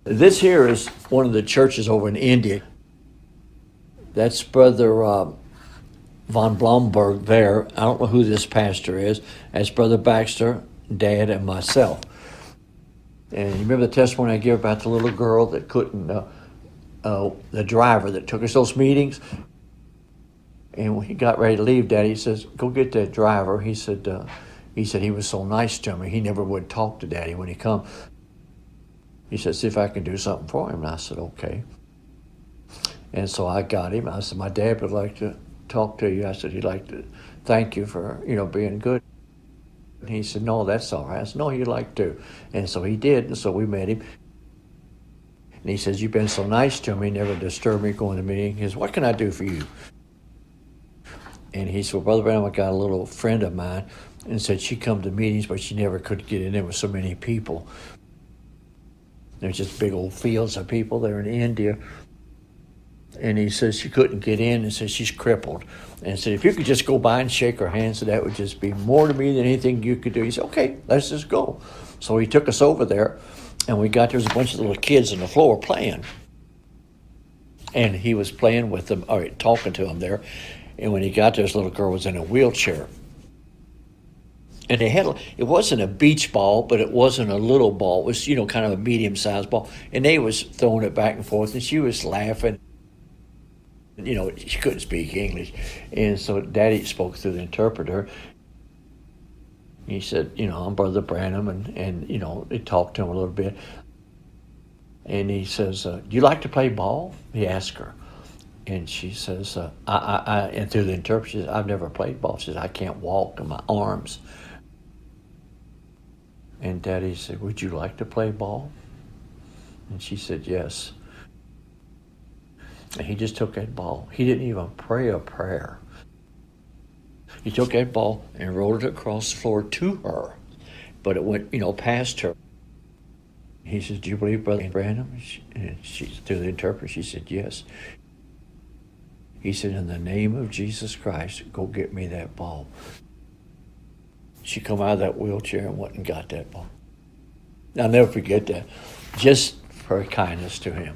This here is one of the churches over in India. That's Brother von Blomberg there. I don't know who this pastor is. That's Brother Baxter, Dad, and myself. And you remember the testimony I gave about the little girl that couldn't, the driver that took us those meetings? And when he got ready to leave, Daddy says, "Go get that driver." He said he was so nice to me. He never would talk to Daddy when he come. He said, "See if I can do something for him." And I said, "Okay." And so I got him. I said, "My dad would like to talk to you." I said, "He'd like to thank you for, being good." And he said, "No, that's all right." I said, "No, he'd like to." And so he did. And so we met him. And he says, "You've been so nice to me, never disturbed me going to meeting." He says, "What can I do for you?" And he said, "Well, Brother Branham, I got a little friend of mine," and said she come to meetings, but she never could get in there with so many people. There's just big old fields of people there in India. And he says she couldn't get in, and says she's crippled. And he said, "If you could just go by and shake her hand, so that would just be more to me than anything you could do." He said, "Okay, let's just go." So he took us over there, and we got there was a bunch of little kids on the floor playing. And he was playing with them, or talking to them there. And when he got there, this little girl was in a wheelchair. And it wasn't a beach ball, but it wasn't a little ball. It was, kind of a medium-sized ball. And they was throwing it back and forth, and she was laughing. She couldn't speak English. And so Daddy spoke through the interpreter. He said, "I'm Brother Branham," and they talked to him a little bit. And he says, "Do you like to play ball?" He asked her. And she says, and through the interpreter, she says, "I've never played ball." She says, "I can't walk in my arms." And Daddy said, "Would you like to play ball?" And she said, "Yes." And he just took that ball. He didn't even pray a prayer. He took that ball and rolled it across the floor to her. But it went, past her. He says, "Do you believe Brother Branham?" And she, through the interpreter, she said, "Yes." He said, "In the name of Jesus Christ, go get me that ball." She come out of that wheelchair and went and got that ball. I'll never forget that. Just her kindness to him.